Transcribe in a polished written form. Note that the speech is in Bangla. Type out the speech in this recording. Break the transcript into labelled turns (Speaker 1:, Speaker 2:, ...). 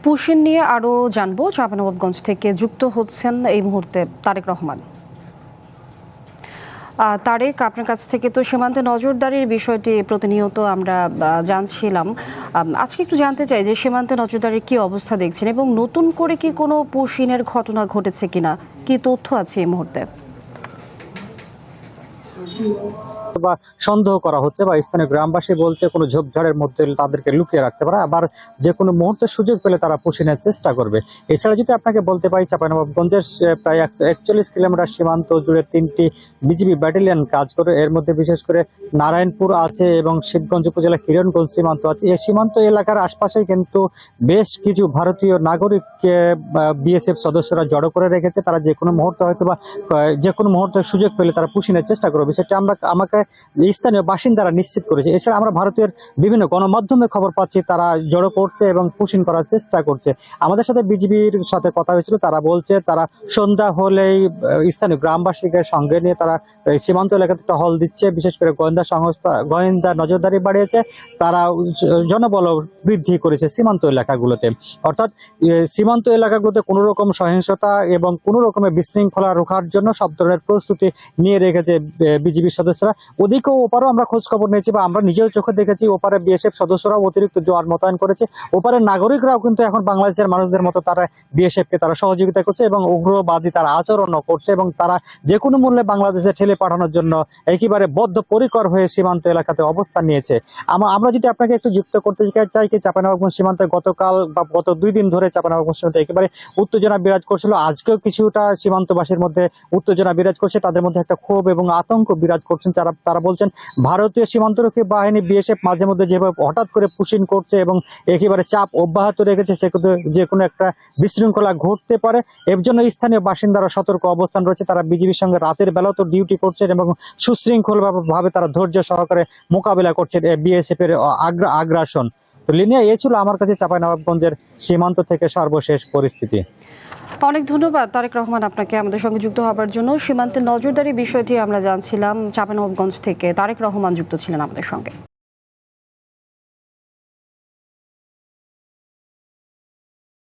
Speaker 1: পুশিন নিয়ে আরও জানবো। চাঁপাইনবাবগঞ্জ থেকে যুক্ত হচ্ছেন এই মুহূর্তে তারেক রহমান। তারেক, আপনার কাছ থেকে তো সীমান্তে নজরদারির বিষয়টি প্রতিনিয়ত আমরা জানছিলাম। আজকে একটু জানতে চাই যে সীমান্তে নজরদারির কি অবস্থা দেখছেন এবং নতুন করে কি কোনো পুশিনের ঘটনা ঘটেছে কিনা, কি তথ্য আছে এই মুহূর্তে?
Speaker 2: বা সন্দেহ করা হচ্ছে বা স্থানীয় গ্রামবাসী বলছে কোনো ঝোপঝাড়ের মধ্যে তাদেরকে লুকিয়ে রাখতে পারে, আবার যে কোনো মুহূর্তে সুযোগ পেলে তারা পুষিনের চেষ্টা করবে। এছাড়া যদি আপনাকে বলতে পারি, চাঁপাইনবাবগঞ্জের প্রায় 141 কিলোমিটার সীমান্ত জুড়ে 3টি বিজিবি ব্যাটালিয়ন কাজ করে। এর মধ্যে বিশেষ করে নারায়ণপুর আছে এবং শিবগঞ্জ উপজেলা কিরণগঞ্জ সীমান্ত আছে। এই সীমান্ত এলাকার আশপাশেই কিন্তু বেশ কিছু ভারতীয় নাগরিককে বিএসএফ সদস্যরা জড়ো করে রেখেছে। তারা যে কোনো মুহূর্তে হয়তো বা যে কোনো মুহূর্তে সুযোগ পেলে তারা পুষিনের চেষ্টা করবে, সেটা আমাকে স্থানীয় বাসিন্দারা নিশ্চিত করেছে। এছাড়া আমরা ভারতের বিভিন্ন গণমাধ্যমে খবর পাচ্ছি তারা জড়ো করছে এবং পুশিন করার চেষ্টা করছে। আমাদের সাথে বিজিবির সাথে কথা হয়েছিল, তারা বলছে তারা সন্ধ্যা হলেই স্থানীয় গ্রামবাসীকে সঙ্গে নিয়ে তারা সীমান্ত এলাকাতে টহল দিচ্ছে। বিশেষ করে গোয়েন্দা নজরদারি বাড়িয়েছে, তারা জনবল বৃদ্ধি করেছে সীমান্ত এলাকাগুলোতে। অর্থাৎ সীমান্ত এলাকাগুলোতে কোনো রকম সহিংসতা এবং কোনো রকমের বিশৃঙ্খলা রোখার জন্য সব ধরনের প্রস্তুতি নিয়ে রেখেছে বিজিবির সদস্যরা। ওদিকেও ওপারেও আমরা খোঁজ খবর নিয়েছি বা আমরা নিজেও চোখে দেখেছি, ওপারে বিএসএফ সদস্যরাও অতিরিক্ত জোয়ার মোতায়েন করেছে। ওপারের নাগরিকরাও কিন্তু এখন বাংলাদেশের মানুষদের মতো তারা বিএসএফকে তারা সহযোগিতা করছে এবং উগ্রবাদী তারা আচরণও করছে এবং তারা যে কোনো মূল্যে বাংলাদেশে ঠেলে পাঠানোর জন্য একেবারে বদ্ধপরিকর হয়ে সীমান্ত এলাকাতে অবস্থান নিয়েছে। আমরা যদি আপনাকে একটু যুক্ত করতে চাই কি, চাঁপাইনবাবগঞ্জ সীমান্তে গতকাল বা গত 2 দিন ধরে চাঁপাইনবাবগঞ্জ সীমান্তে একেবারে উত্তেজনা বিরাজ করছিল। আজকেও কিছুটা সীমান্তবাসীর মধ্যে উত্তেজনা বিরাজ করছে, তাদের মধ্যে একটা ক্ষোভ এবং আতঙ্ক বিরাজ করছেন। তারা বলছেন ভারতীয় সীমান্তরক্ষী বাহিনী বিএসএফ মাঝে মধ্যে যেভাবে হঠাৎ করে পুশিন করছে এবং একেবারে চাপ অব্যাহত রেখেছে, সেক্ষেত্রে যে কোনো একটা বিশৃঙ্খলা ঘটতে পারে। এর জন্য স্থানীয় বাসিন্দারা সতর্ক অবস্থান রয়েছে। তারা বিজিবির সঙ্গে রাতের বেলাও তো ডিউটি করছেন এবং সুশৃঙ্খল ভাবে তারা ধৈর্য সহকারে মোকাবিলা করছেন বিএসএফ এর আগ্রাসন। তো লিনিয়া, এই ছিল আমার কাছে চাঁপাইনবাবগঞ্জের সীমান্ত থেকে সর্বশেষ পরিস্থিতি।
Speaker 1: অনেক ধন্যবাদ তারেক রহমান আপনাকে আমাদের সঙ্গে যুক্ত হবার জন্য। সীমান্তে নজরদারি বিষয়টি আমরা জানছিলাম। চাঁপাইনবাবগঞ্জ থেকে তারেক রহমান যুক্ত ছিলেন আমাদের সঙ্গে।